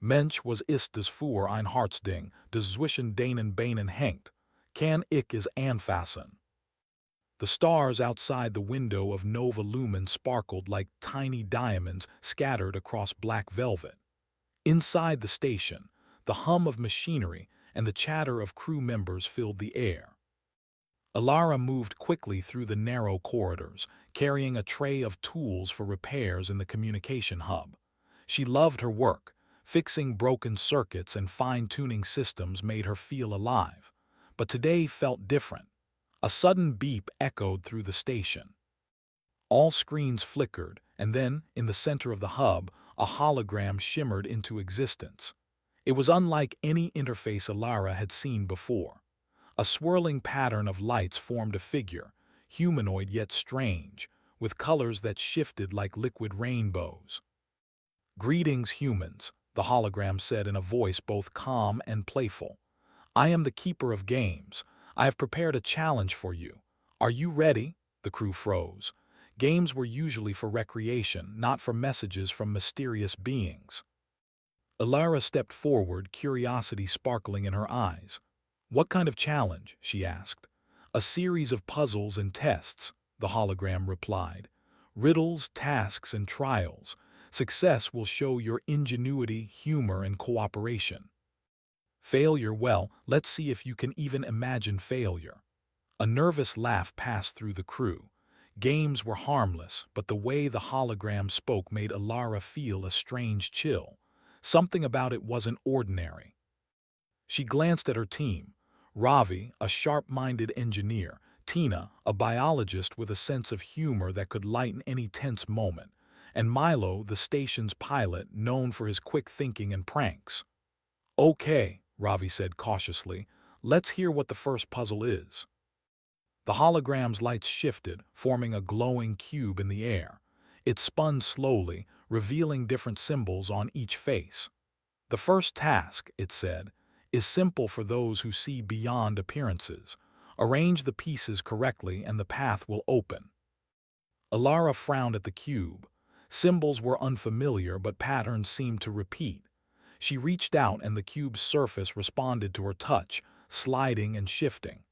Mensch was ist des für ein Hartsding, des zwischen deinen Beinen hängt. Cann is anfassen. The stars outside the window of Nova Lumen sparkled like tiny diamonds scattered across black velvet. Inside the station, the hum of machinery and the chatter of crew members filled the air. Alara moved quickly through the narrow corridors, carrying a tray of tools for repairs in the communication hub. She loved her work. Fixing broken circuits and fine-tuning systems made her feel alive. But today felt different. A sudden beep echoed through the station. All screens flickered, and then, in the center of the hub, a hologram shimmered into existence. It was unlike any interface Alara had seen before. A swirling pattern of lights formed a figure, humanoid yet strange, with colors that shifted like liquid rainbows. "Greetings, humans," the hologram said in a voice both calm and playful. "I am the keeper of games. I have prepared a challenge for you. Are you ready?" The crew froze. Games were usually for recreation, not for messages from mysterious beings. Alara stepped forward, curiosity sparkling in her eyes. "What kind of challenge?" she asked. "A series of puzzles and tests," the hologram replied. "Riddles, tasks, and trials. Success will show your ingenuity, humor, and cooperation. Failure, well, let's see if you can even imagine failure." A nervous laugh passed through the crew. Games were harmless, but the way the hologram spoke made Alara feel a strange chill. Something about it wasn't ordinary. She glanced at her team. Ravi, a sharp-minded engineer, Tina, a biologist with a sense of humor that could lighten any tense moment, and Milo, the station's pilot, known for his quick thinking and pranks. "Okay," Ravi said cautiously, "let's hear what the first puzzle is." The hologram's lights shifted, forming a glowing cube in the air. It spun slowly, revealing different symbols on each face. "The first task," it said, "is simple for those who see beyond appearances. Arrange the pieces correctly and the path will open." Alara frowned at the cube. Symbols were unfamiliar, but patterns seemed to repeat. She reached out and the cube's surface responded to her touch, sliding and shifting.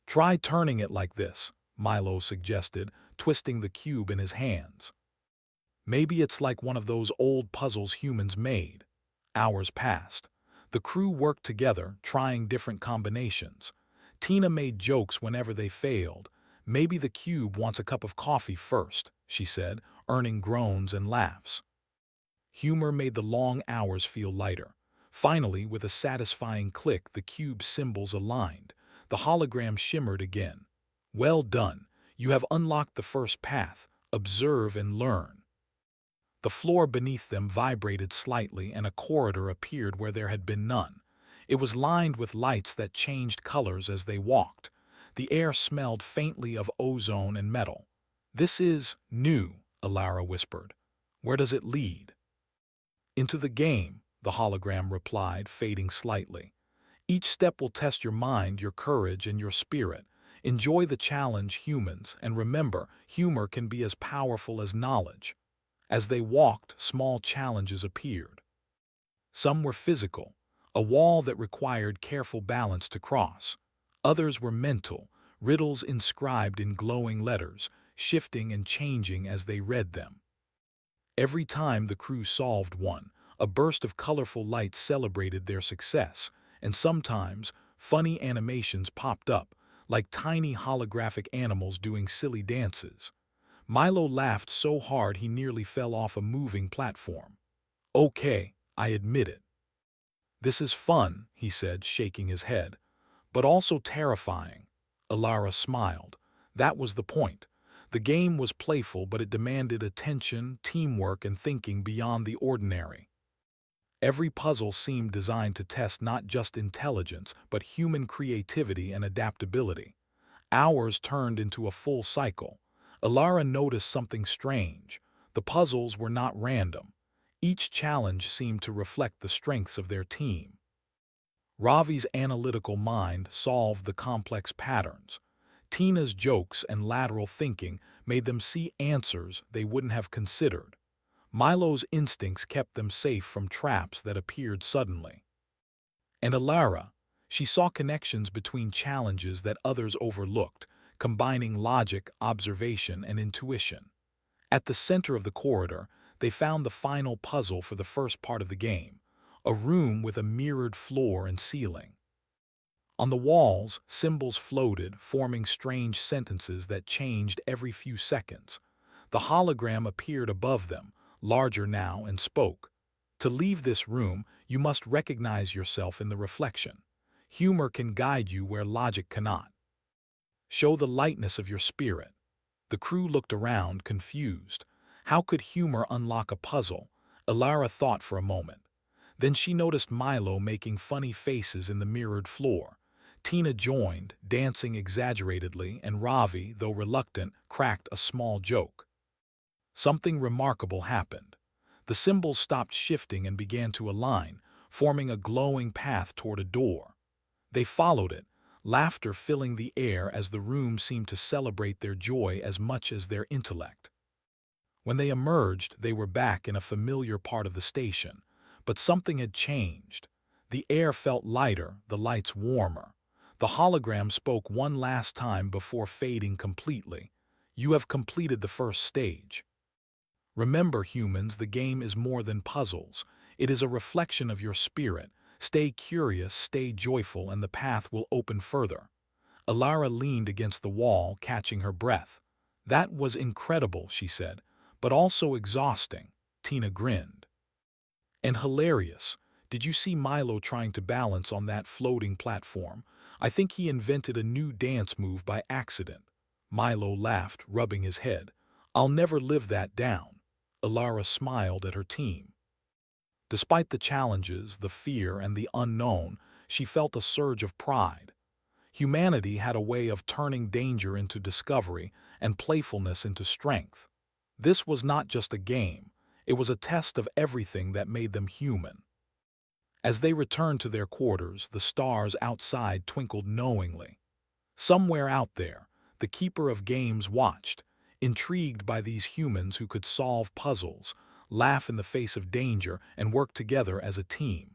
"Try turning it like this," Milo suggested, twisting the cube in his hands. "Maybe it's like one of those old puzzles humans made." Hours passed. The crew worked together, trying different combinations. Tina made jokes whenever they failed. "Maybe the cube wants a cup of coffee first," she said, earning groans and laughs. Humor made the long hours feel lighter. Finally, with a satisfying click, the cube's symbols aligned. The hologram shimmered again. "Well done. You have unlocked the first path. Observe and learn." The floor beneath them vibrated slightly and a corridor appeared where there had been none. It was lined with lights that changed colors as they walked. The air smelled faintly of ozone and metal. "This is new," Alara whispered. "Where does it lead?" "Into the game," the hologram replied, fading slightly. "Each step will test your mind, your courage, and your spirit. Enjoy the challenge, humans, and remember, humor can be as powerful as knowledge." As they walked, small challenges appeared. Some were physical, a wall that required careful balance to cross. Others were mental, riddles inscribed in glowing letters, shifting and changing as they read them. Every time the crew solved one, a burst of colorful light celebrated their success, and sometimes funny animations popped up, like tiny holographic animals doing silly dances. Milo laughed so hard he nearly fell off a moving platform. "Okay, I admit it. This is fun," he said, shaking his head, "but also terrifying." Alara smiled. That was the point. The game was playful, but it demanded attention, teamwork, and thinking beyond the ordinary. Every puzzle seemed designed to test not just intelligence, but human creativity and adaptability. Hours turned into a full cycle. Alara noticed something strange. The puzzles were not random. Each challenge seemed to reflect the strengths of their team. Ravi's analytical mind solved the complex patterns. Tina's jokes and lateral thinking made them see answers they wouldn't have considered. Milo's instincts kept them safe from traps that appeared suddenly. And Alara, she saw connections between challenges that others overlooked, combining logic, observation, and intuition. At the center of the corridor, they found the final puzzle for the first part of the game, a room with a mirrored floor and ceiling. On the walls, symbols floated, forming strange sentences that changed every few seconds. The hologram appeared above them, larger now, and spoke. To leave this room, you must recognize yourself in the reflection. Humor can guide you where logic cannot. Show the lightness of your spirit. The crew looked around, confused. How could humor unlock a puzzle? Alara thought for a moment. Then she noticed Milo making funny faces in the mirrored floor. Tina joined, dancing exaggeratedly, and Ravi, though reluctant, cracked a small joke. Something remarkable happened. The symbols stopped shifting and began to align, forming a glowing path toward a door. They followed it, laughter filling the air as the room seemed to celebrate their joy as much as their intellect. When they emerged, they were back in a familiar part of the station, but something had changed. The air felt lighter, the lights warmer. The hologram spoke one last time before fading completely. You have completed the first stage. Remember, humans, the game is more than puzzles. It is a reflection of your spirit. Stay curious, stay joyful, and the path will open further. Alara leaned against the wall, catching her breath. That was incredible, she said, but also exhausting. Tina grinned. And hilarious. Did you see Milo trying to balance on that floating platform? I think he invented a new dance move by accident. Milo laughed, rubbing his head. I'll never live that down. Alara smiled at her team. Despite the challenges, the fear, and the unknown, she felt a surge of pride. Humanity had a way of turning danger into discovery and playfulness into strength. This was not just a game, it was a test of everything that made them human. As they returned to their quarters, the stars outside twinkled knowingly. Somewhere out there, the keeper of games watched, intrigued by these humans who could solve puzzles, laugh in the face of danger, and work together as a team.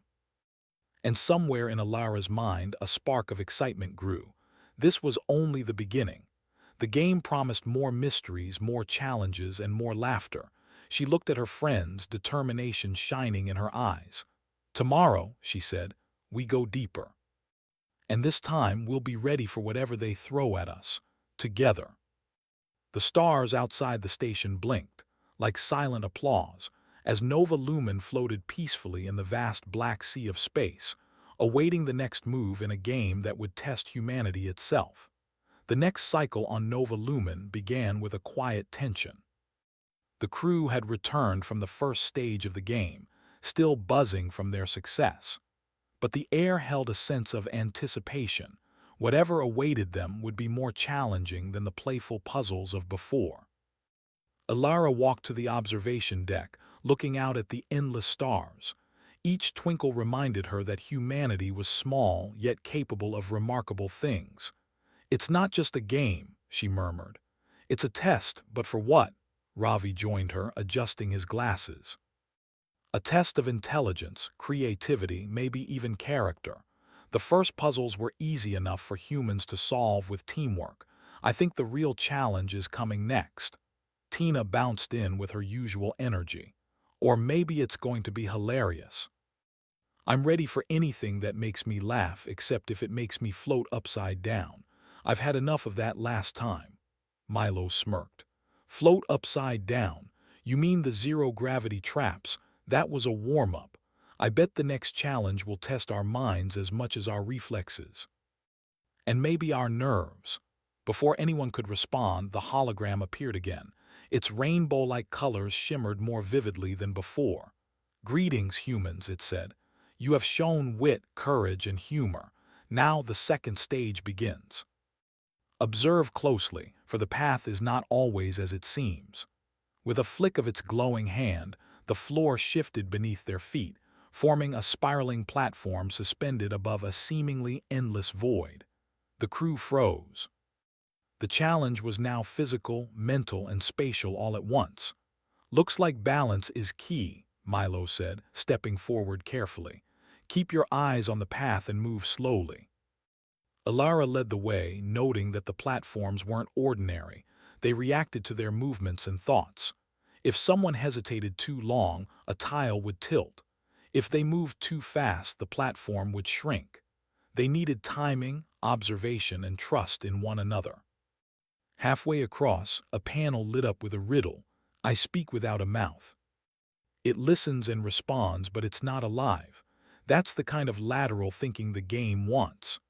And somewhere in Alara's mind, a spark of excitement grew. This was only the beginning. The game promised more mysteries, more challenges, and more laughter. She looked at her friends, determination shining in her eyes. Tomorrow, she said, we go deeper. And this time we'll be ready for whatever they throw at us, together. The stars outside the station blinked, like silent applause, as Nova Lumen floated peacefully in the vast black sea of space, awaiting the next move in a game that would test humanity itself. The next cycle on Nova Lumen began with a quiet tension. The crew had returned from the first stage of the game, still buzzing from their success. But the air held a sense of anticipation. Whatever awaited them would be more challenging than the playful puzzles of before. Alara walked to the observation deck, looking out at the endless stars. Each twinkle reminded her that humanity was small yet capable of remarkable things. It's not just a game, she murmured. It's a test, but for what? Ravi joined her, adjusting his glasses. A test of intelligence, creativity, maybe even character. The first puzzles were easy enough for humans to solve with teamwork. I think the real challenge is coming next. Tina bounced in with her usual energy. Or maybe it's going to be hilarious. I'm ready for anything that makes me laugh, except if it makes me float upside down. I've had enough of that last time. Milo smirked. Float upside down? You mean the zero-gravity traps? That was a warm-up. I bet the next challenge will test our minds as much as our reflexes. And maybe our nerves. Before anyone could respond, the hologram appeared again. Its rainbow-like colors shimmered more vividly than before. Greetings, humans, it said. You have shown wit, courage, and humor. Now the second stage begins. Observe closely, for the path is not always as it seems. With a flick of its glowing hand, the floor shifted beneath their feet, forming a spiraling platform suspended above a seemingly endless void. The crew froze. The challenge was now physical, mental, and spatial all at once. Looks like balance is key, Milo said, stepping forward carefully. Keep your eyes on the path and move slowly. Alara led the way, noting that the platforms weren't ordinary. They reacted to their movements and thoughts. If someone hesitated too long, a tile would tilt. If they moved too fast, the platform would shrink. They needed timing, observation, and trust in one another. Halfway across, a panel lit up with a riddle. I speak without a mouth. It listens and responds, but it's not alive. That's the kind of lateral thinking the game wants.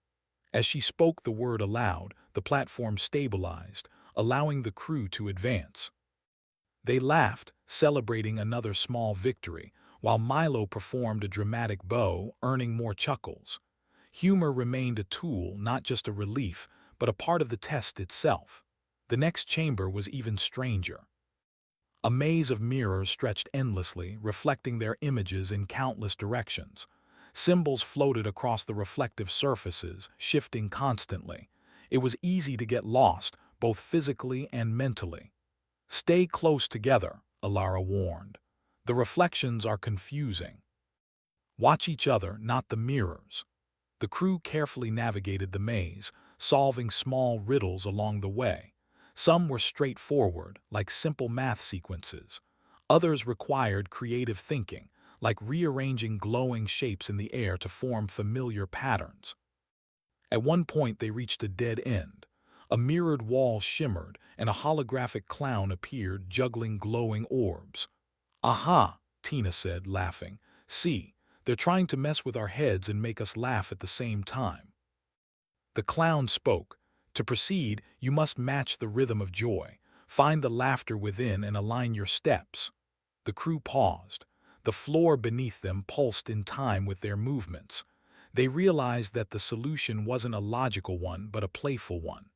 As she spoke the word aloud, the platform stabilized, allowing the crew to advance. They laughed, celebrating another small victory, while Milo performed a dramatic bow, earning more chuckles. Humor remained a tool, not just a relief, but a part of the test itself. The next chamber was even stranger. A maze of mirrors stretched endlessly, reflecting their images in countless directions. Symbols floated across the reflective surfaces, shifting constantly. It was easy to get lost, both physically and mentally. Stay close together, Alara warned. The reflections are confusing. Watch each other, not the mirrors. The crew carefully navigated the maze, solving small riddles along the way. Some were straightforward, like simple math sequences. Others required creative thinking, like rearranging glowing shapes in the air to form familiar patterns. At one point they reached a dead end. A mirrored wall shimmered, and a holographic clown appeared, juggling glowing orbs. "Aha," Tina said, laughing. "See, they're trying to mess with our heads and make us laugh at the same time." The clown spoke. "To proceed, you must match the rhythm of joy. Find the laughter within and align your steps." The crew paused. The floor beneath them pulsed in time with their movements. They realized that the solution wasn't a logical one, but a playful one.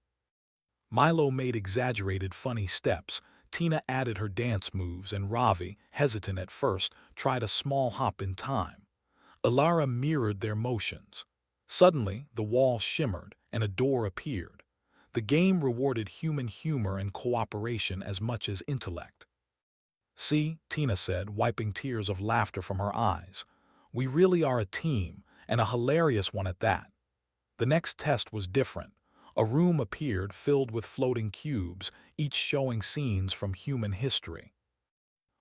Milo made exaggerated, funny steps. Tina added her dance moves, and Ravi, hesitant at first, tried a small hop in time. Alara mirrored their motions. Suddenly, the wall shimmered, and a door appeared. The game rewarded human humor and cooperation as much as intellect. "See," Tina said, wiping tears of laughter from her eyes. "We really are a team, and a hilarious one at that." The next test was different. A room appeared filled with floating cubes, each showing scenes from human history.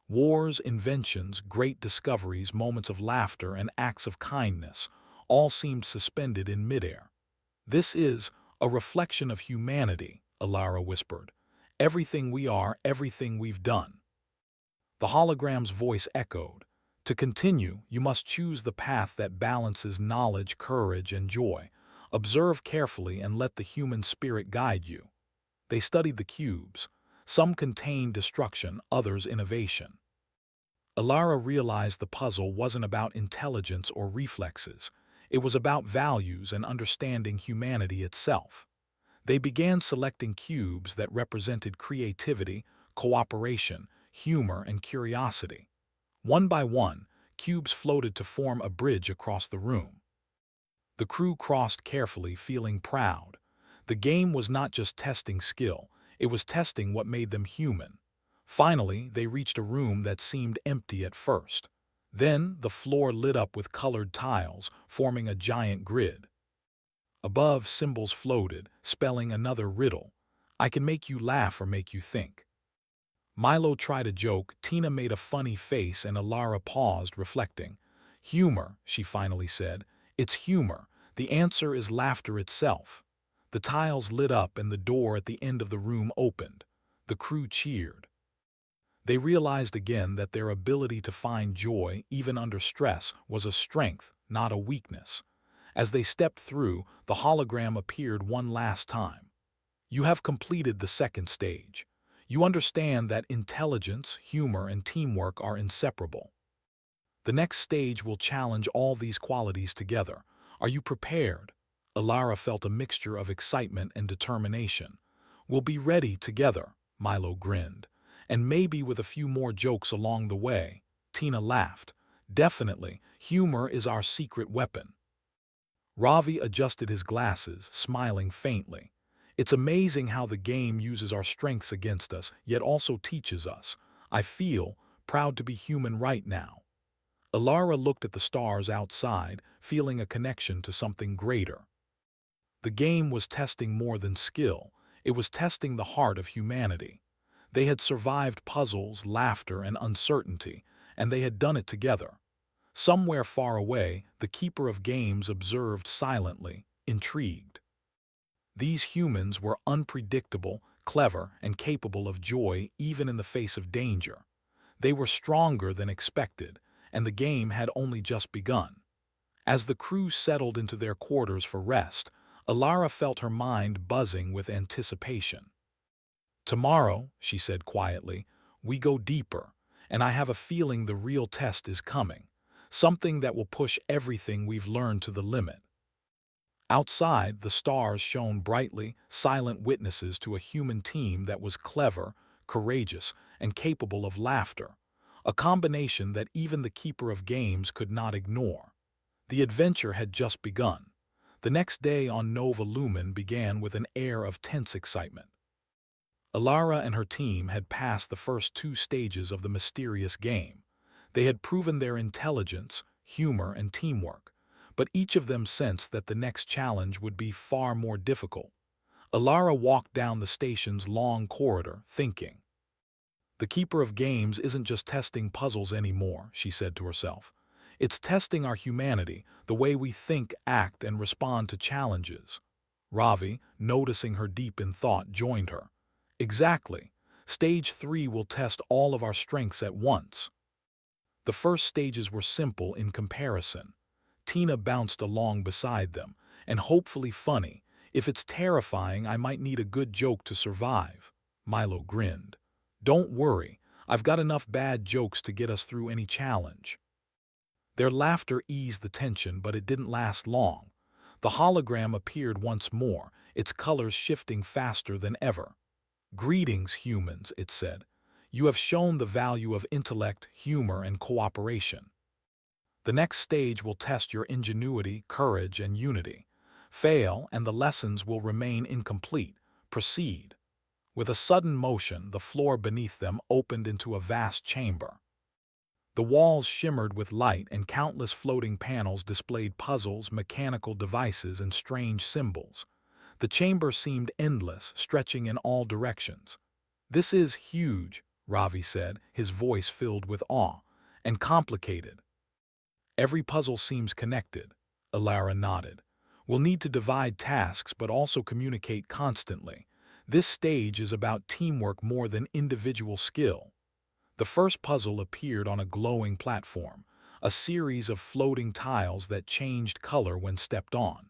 Wars, inventions, great discoveries, moments of laughter, and acts of kindness all seemed suspended in midair. "This is a reflection of humanity," Alara whispered. "Everything we are, everything we've done." The hologram's voice echoed. "To continue, you must choose the path that balances knowledge, courage, and joy. Observe carefully and let the human spirit guide you." They studied the cubes. Some contained destruction, others innovation. Alara realized the puzzle wasn't about intelligence or reflexes. It was about values and understanding humanity itself. They began selecting cubes that represented creativity, cooperation, humor, and curiosity. One by one, cubes floated to form a bridge across the room. The crew crossed carefully, feeling proud. The game was not just testing skill, it was testing what made them human. Finally, they reached a room that seemed empty at first. Then, the floor lit up with colored tiles, forming a giant grid. Above, symbols floated, spelling another riddle. "I can make you laugh or make you think." Milo tried a joke, Tina made a funny face, and Alara paused, reflecting. "Humor," she finally said. "It's humor. The answer is laughter itself." The tiles lit up and the door at the end of the room opened. The crew cheered. They realized again that their ability to find joy, even under stress, was a strength, not a weakness. As they stepped through, the hologram appeared one last time. "You have completed the second stage. You understand that intelligence, humor, and teamwork are inseparable. The next stage will challenge all these qualities together. Are you prepared?" Alara felt a mixture of excitement and determination. "We'll be ready together," Milo grinned. "And maybe with a few more jokes along the way." Tina laughed. "Definitely, humor is our secret weapon." Ravi adjusted his glasses, smiling faintly. "It's amazing how the game uses our strengths against us, yet also teaches us. I feel proud to be human right now." Alara looked at the stars outside, feeling a connection to something greater. The game was testing more than skill. It was testing the heart of humanity. They had survived puzzles, laughter, and uncertainty, and they had done it together. Somewhere far away, the Keeper of Games observed silently, intrigued. These humans were unpredictable, clever, and capable of joy even in the face of danger. They were stronger than expected, and the game had only just begun. As the crew settled into their quarters for rest, Alara felt her mind buzzing with anticipation. "Tomorrow," she said quietly, "we go deeper, and I have a feeling the real test is coming, something that will push everything we've learned to the limit." Outside, the stars shone brightly, silent witnesses to a human team that was clever, courageous, and capable of laughter, a combination that even the Keeper of Games could not ignore. The adventure had just begun. The next day on Nova Lumen began with an air of tense excitement. Alara and her team had passed the first 2 stages of the mysterious game. They had proven their intelligence, humor, and teamwork, but each of them sensed that the next challenge would be far more difficult. Alara walked down the station's long corridor, thinking. "The Keeper of Games isn't just testing puzzles anymore," she said to herself. "It's testing our humanity, the way we think, act, and respond to challenges." Ravi, noticing her deep in thought, joined her. "Exactly. Stage 3 will test all of our strengths at once." The first stages were simple in comparison. Tina bounced along beside them, and hopefully funny. "If it's terrifying, I might need a good joke to survive." Milo grinned. "Don't worry, I've got enough bad jokes to get us through any challenge." Their laughter eased the tension, but it didn't last long. The hologram appeared once more, its colors shifting faster than ever. "Greetings, humans," it said. "You have shown the value of intellect, humor, and cooperation. The next stage will test your ingenuity, courage, and unity. Fail, and the lessons will remain incomplete. Proceed." With a sudden motion, the floor beneath them opened into a vast chamber. The walls shimmered with light, and countless floating panels displayed puzzles, mechanical devices, and strange symbols. The chamber seemed endless, stretching in all directions. "This is huge," Ravi said, his voice filled with awe, "and complicated." "Every puzzle seems connected," Alara nodded. "We'll need to divide tasks but also communicate constantly. This stage is about teamwork more than individual skill." The first puzzle appeared on a glowing platform, a series of floating tiles that changed color when stepped on.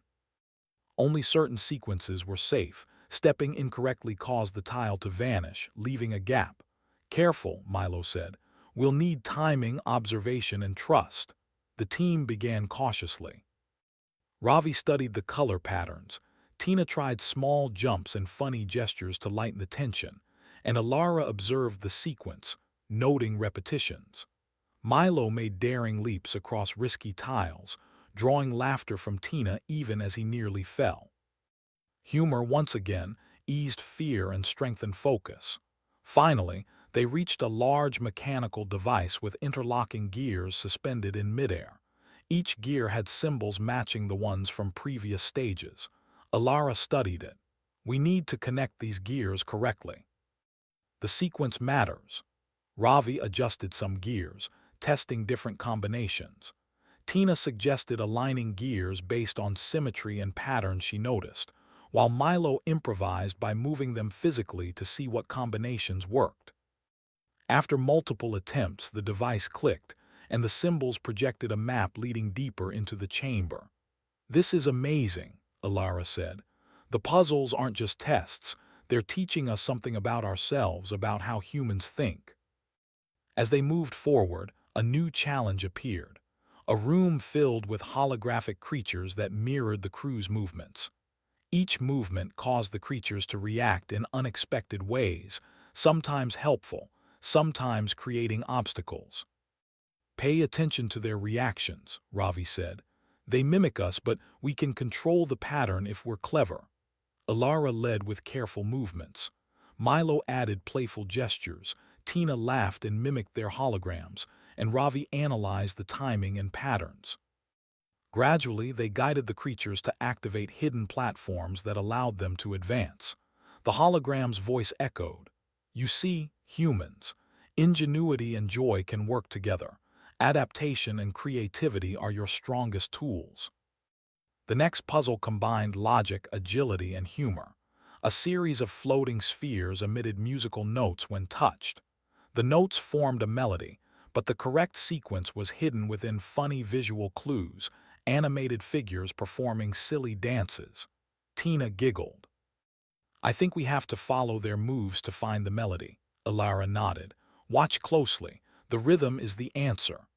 Only certain sequences were safe. Stepping incorrectly caused the tile to vanish, leaving a gap. "Careful," Milo said. "We'll need timing, observation, and trust." The team began cautiously. Ravi studied the color patterns. Tina tried small jumps and funny gestures to lighten the tension, and Alara observed the sequence, noting repetitions. Milo made daring leaps across risky tiles, drawing laughter from Tina even as he nearly fell. Humor once again eased fear and strengthened focus. Finally, they reached a large mechanical device with interlocking gears suspended in midair. Each gear had symbols matching the ones from previous stages. Alara studied it. "We need to connect these gears correctly. The sequence matters." Ravi adjusted some gears, testing different combinations. Tina suggested aligning gears based on symmetry and patterns she noticed, while Milo improvised by moving them physically to see what combinations worked. After multiple attempts, the device clicked, and the symbols projected a map leading deeper into the chamber. "This is amazing," Alara said. "The puzzles aren't just tests, they're teaching us something about ourselves, about how humans think." As they moved forward, a new challenge appeared. A room filled with holographic creatures that mirrored the crew's movements. Each movement caused the creatures to react in unexpected ways, sometimes helpful, sometimes creating obstacles. "Pay attention to their reactions," Ravi said. "They mimic us, but we can control the pattern if we're clever." Alara led with careful movements. Milo added playful gestures, Tina laughed and mimicked their holograms, and Ravi analyzed the timing and patterns. Gradually, they guided the creatures to activate hidden platforms that allowed them to advance. The hologram's voice echoed, "You see, humans, ingenuity and joy can work together. Adaptation and creativity are your strongest tools." The next puzzle combined logic, agility, and humor. A series of floating spheres emitted musical notes when touched. The notes formed a melody, but the correct sequence was hidden within funny visual clues, animated figures performing silly dances. Tina giggled. "I think we have to follow their moves to find the melody." Alara nodded. "Watch closely. The rhythm is the answer."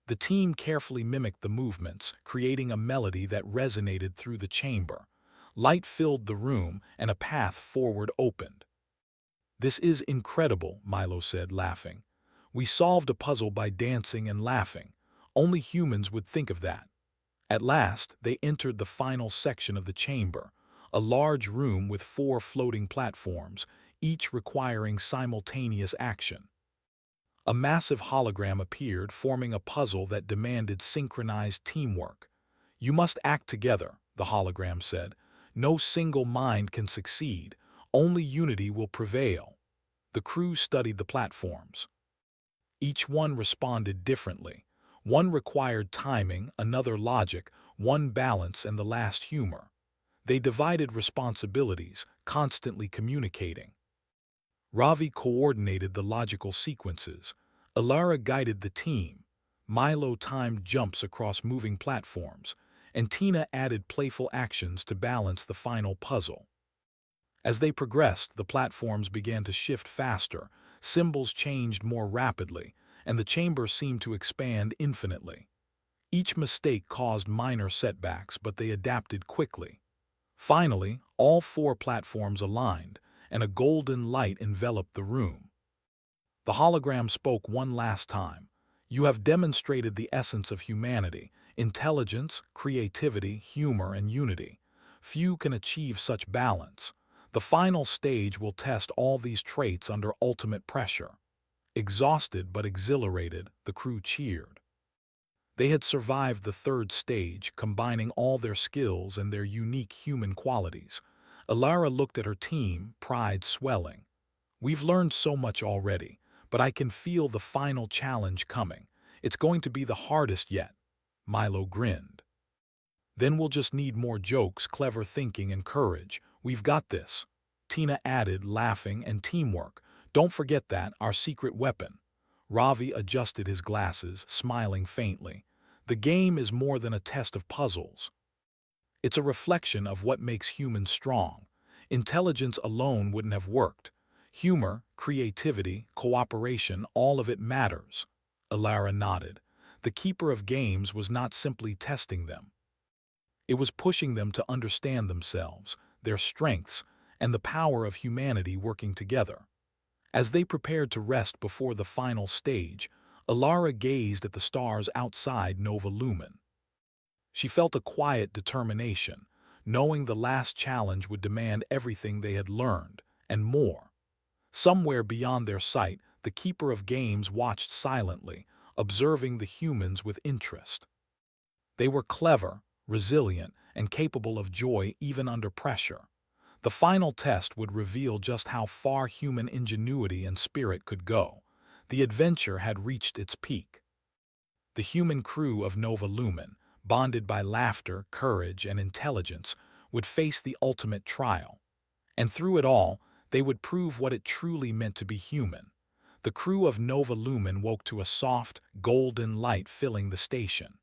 The team carefully mimicked the movements, creating a melody that resonated through the chamber. Light filled the room, and a path forward opened. "This is incredible," Milo said, laughing. "We solved a puzzle by dancing and laughing. Only humans would think of that." At last, they entered the final section of the chamber, a large room with 4 floating platforms, each requiring simultaneous action. A massive hologram appeared, forming a puzzle that demanded synchronized teamwork. "You must act together," the hologram said. "No single mind can succeed. Only unity will prevail." The crew studied the platforms. Each one responded differently. One required timing, another logic, one balance, and the last humor. They divided responsibilities, constantly communicating. Ravi coordinated the logical sequences. Alara guided the team. Milo timed jumps across moving platforms, and Tina added playful actions to balance the final puzzle. As they progressed, the platforms began to shift faster, symbols changed more rapidly, and the chamber seemed to expand infinitely. Each mistake caused minor setbacks, but they adapted quickly. Finally, all 4 platforms aligned, and a golden light enveloped the room. The hologram spoke one last time. "You have demonstrated the essence of humanity: intelligence, creativity, humor, and unity. Few can achieve such balance. The final stage will test all these traits under ultimate pressure." Exhausted but exhilarated, the crew cheered. They had survived the 3rd stage, combining all their skills and their unique human qualities. Alara looked at her team, pride swelling. "We've learned so much already, but I can feel the final challenge coming. It's going to be the hardest yet." Milo grinned. "Then we'll just need more jokes, clever thinking, and courage. We've got this." Tina added, laughing, "and teamwork. Don't forget that, our secret weapon." Ravi adjusted his glasses, smiling faintly. "The game is more than a test of puzzles. It's a reflection of what makes humans strong. Intelligence alone wouldn't have worked. Humor, creativity, cooperation, all of it matters." Alara nodded. The keeper of games was not simply testing them. It was pushing them to understand themselves, their strengths, and the power of humanity working together. As they prepared to rest before the final stage, Alara gazed at the stars outside Nova Lumen. She felt a quiet determination, knowing the last challenge would demand everything they had learned, and more. Somewhere beyond their sight, the keeper of games watched silently, observing the humans with interest. They were clever, resilient, and capable of joy even under pressure. The final test would reveal just how far human ingenuity and spirit could go. The adventure had reached its peak. The human crew of Nova Lumen, bonded by laughter, courage, and intelligence, would face the ultimate trial. And through it all, they would prove what it truly meant to be human. The crew of Nova Lumen woke to a soft, golden light filling the station.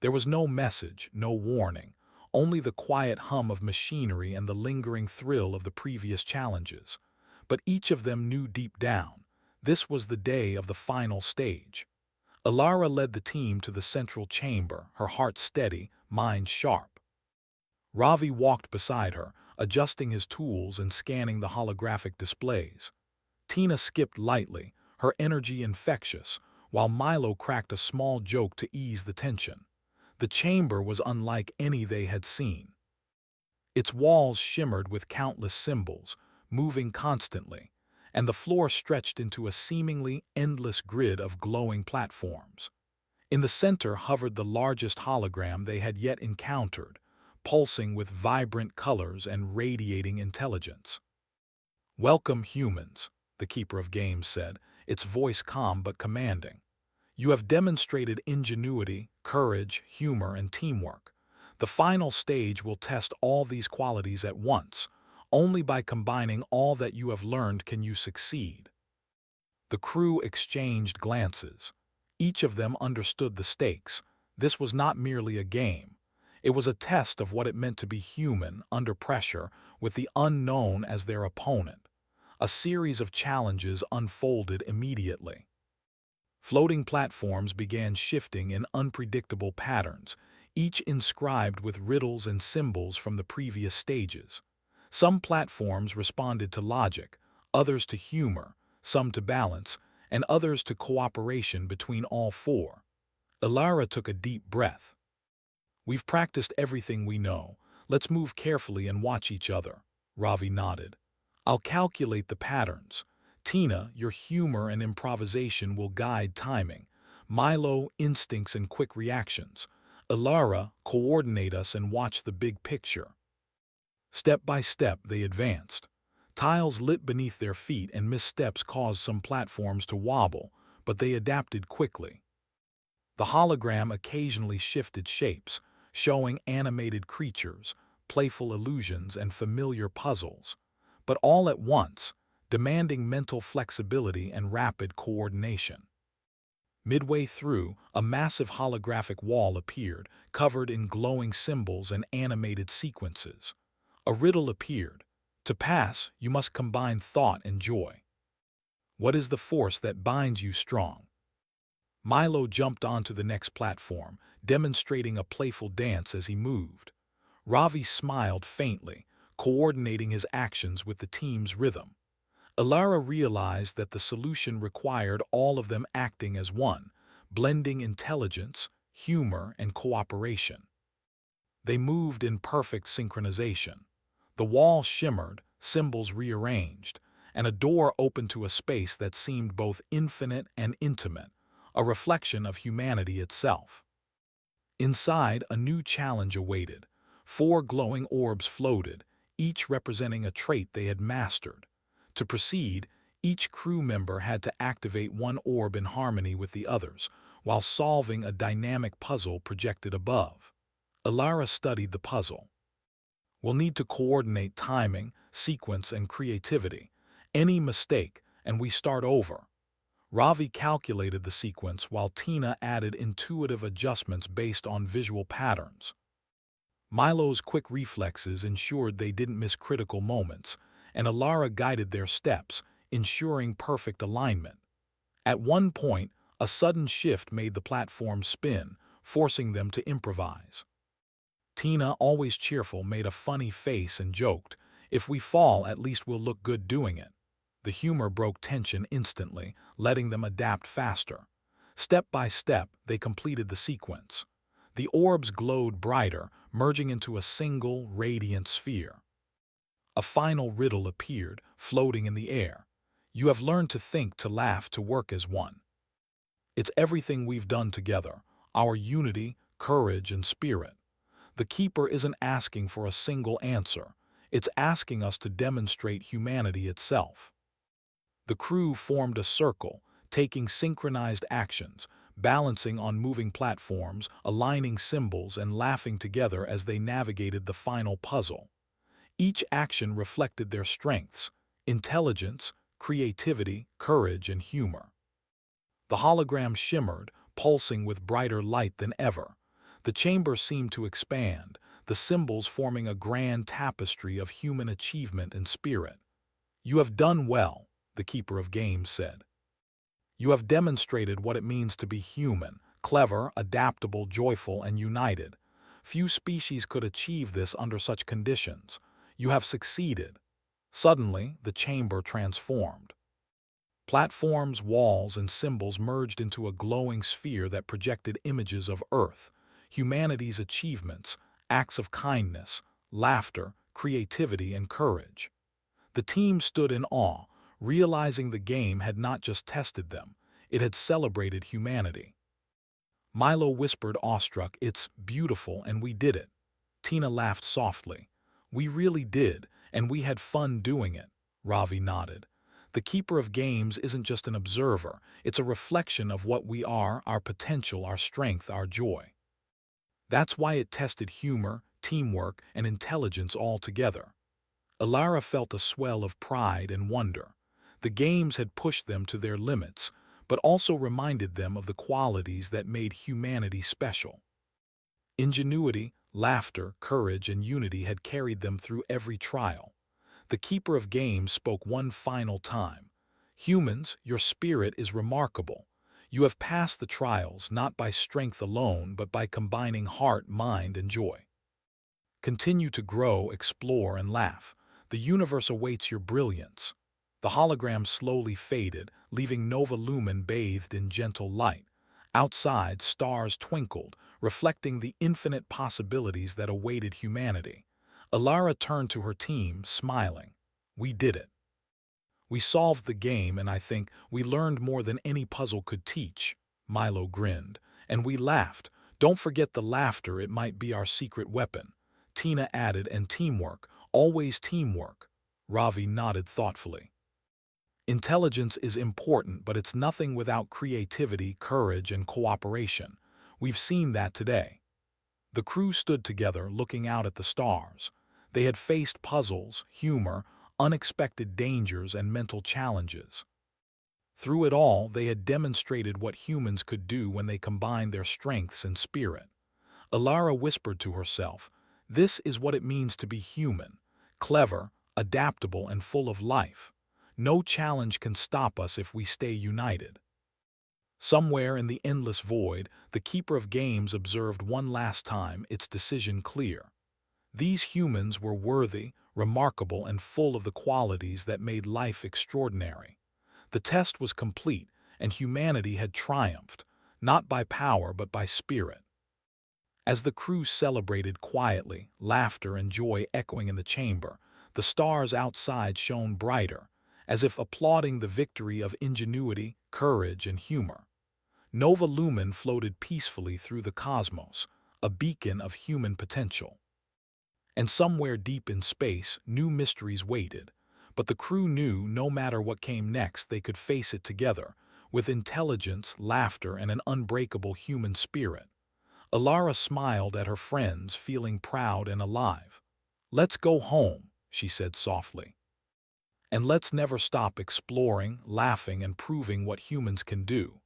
There was no message, no warning, only the quiet hum of machinery and the lingering thrill of the previous challenges. But each of them knew deep down, this was the day of the final stage. Alara led the team to the central chamber, her heart steady, mind sharp. Ravi walked beside her, adjusting his tools and scanning the holographic displays. Tina skipped lightly, her energy infectious, while Milo cracked a small joke to ease the tension. The chamber was unlike any they had seen. Its walls shimmered with countless symbols, moving constantly, and the floor stretched into a seemingly endless grid of glowing platforms. In the center hovered the largest hologram they had yet encountered, pulsing with vibrant colors and radiating intelligence. "Welcome, humans," the Keeper of Games said, its voice calm but commanding. "You have demonstrated ingenuity, courage, humor, and teamwork. The final stage will test all these qualities at once. Only by combining all that you have learned can you succeed." The crew exchanged glances. Each of them understood the stakes. This was not merely a game. It was a test of what it meant to be human under pressure with the unknown as their opponent. A series of challenges unfolded immediately. Floating platforms began shifting in unpredictable patterns, each inscribed with riddles and symbols from the previous stages. Some platforms responded to logic, others to humor, some to balance, and others to cooperation between all four. Ilara took a deep breath. "We've practiced everything we know. Let's move carefully and watch each other." Ravi nodded. "I'll calculate the patterns. Tina, your humor and improvisation will guide timing. Milo, instincts and quick reactions. Ilara, coordinate us and watch the big picture." Step by step they advanced. Tiles lit beneath their feet and missteps caused some platforms to wobble, but they adapted quickly. The hologram occasionally shifted shapes, showing animated creatures, playful illusions, and familiar puzzles, but all at once, demanding mental flexibility and rapid coordination. Midway through, a massive holographic wall appeared, covered in glowing symbols and animated sequences. A riddle appeared. To pass, you must combine thought and joy. What is the force that binds you strong? Milo jumped onto the next platform, demonstrating a playful dance as he moved. Ravi smiled faintly, coordinating his actions with the team's rhythm. Ilara realized that the solution required all of them acting as one, blending intelligence, humor, and cooperation. They moved in perfect synchronization. The wall shimmered, symbols rearranged, and a door opened to a space that seemed both infinite and intimate, a reflection of humanity itself. Inside, a new challenge awaited. 4 glowing orbs floated, each representing a trait they had mastered. To proceed, each crew member had to activate one orb in harmony with the others, while solving a dynamic puzzle projected above. Ilara studied the puzzle. "We'll need to coordinate timing, sequence, and creativity. Any mistake, and we start over." Ravi calculated the sequence while Tina added intuitive adjustments based on visual patterns. Milo's quick reflexes ensured they didn't miss critical moments, and Ilara guided their steps, ensuring perfect alignment. At one point, a sudden shift made the platform spin, forcing them to improvise. Tina, always cheerful, made a funny face and joked, "If we fall, at least we'll look good doing it." The humor broke tension instantly, letting them adapt faster. Step by step, they completed the sequence. The orbs glowed brighter, merging into a single, radiant sphere. A final riddle appeared, floating in the air. "You have learned to think, to laugh, to work as one." It's everything we've done together, our unity, courage, and spirit. The Keeper isn't asking for a single answer. It's asking us to demonstrate humanity itself. The crew formed a circle, taking synchronized actions, balancing on moving platforms, aligning symbols, and laughing together as they navigated the final puzzle. Each action reflected their strengths: intelligence, creativity, courage, and humor. The hologram shimmered, pulsing with brighter light than ever. The chamber seemed to expand, the symbols forming a grand tapestry of human achievement and spirit. "You have done well," the Keeper of Games said. "You have demonstrated what it means to be human, clever, adaptable, joyful, and united. Few species could achieve this under such conditions. You have succeeded." Suddenly, the chamber transformed. Platforms, walls, and symbols merged into a glowing sphere that projected images of Earth, humanity's achievements, acts of kindness, laughter, creativity, and courage. The team stood in awe, realizing the game had not just tested them, it had celebrated humanity. Milo whispered awestruck, "It's beautiful and we did it." Tina laughed softly. "We really did, and we had fun doing it." Ravi nodded. "The keeper of games isn't just an observer, it's a reflection of what we are, our potential, our strength, our joy. That's why it tested humor, teamwork, and intelligence all together." Alara felt a swell of pride and wonder. The games had pushed them to their limits, but also reminded them of the qualities that made humanity special. Ingenuity, laughter, courage, and unity had carried them through every trial. The keeper of games spoke one final time. "Humans, your spirit is remarkable. You have passed the trials not by strength alone, but by combining heart, mind, and joy. Continue to grow, explore, and laugh. The universe awaits your brilliance." The hologram slowly faded, leaving Nova Lumen bathed in gentle light. Outside, stars twinkled, reflecting the infinite possibilities that awaited humanity. Alara turned to her team, smiling. "We did it. We solved the game, and I think we learned more than any puzzle could teach." Milo grinned. "And we laughed. Don't forget the laughter, it might be our secret weapon." Tina added, "And teamwork, always teamwork." Ravi nodded thoughtfully. "Intelligence is important, but it's nothing without creativity, courage, and cooperation. We've seen that today." The crew stood together, looking out at the stars. They had faced puzzles, humor, unexpected dangers, and mental challenges. Through it all, they had demonstrated what humans could do when they combined their strengths and spirit. Alara whispered to herself, "This is what it means to be human, clever, adaptable, and full of life. No challenge can stop us if we stay united." Somewhere in the endless void, the keeper of games observed one last time, its decision clear. These humans were worthy, remarkable, and full of the qualities that made life extraordinary. The test was complete, and humanity had triumphed, not by power but by spirit. As the crew celebrated quietly, laughter and joy echoing in the chamber, the stars outside shone brighter, as if applauding the victory of ingenuity, courage, and humor. Nova Lumen floated peacefully through the cosmos, a beacon of human potential. And somewhere deep in space, new mysteries waited, but the crew knew no matter what came next, they could face it together, with intelligence, laughter, and an unbreakable human spirit. Alara smiled at her friends, feeling proud and alive. "Let's go home," she said softly. "And let's never stop exploring, laughing, and proving what humans can do."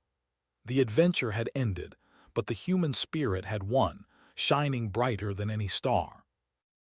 The adventure had ended, but the human spirit had won, shining brighter than any star.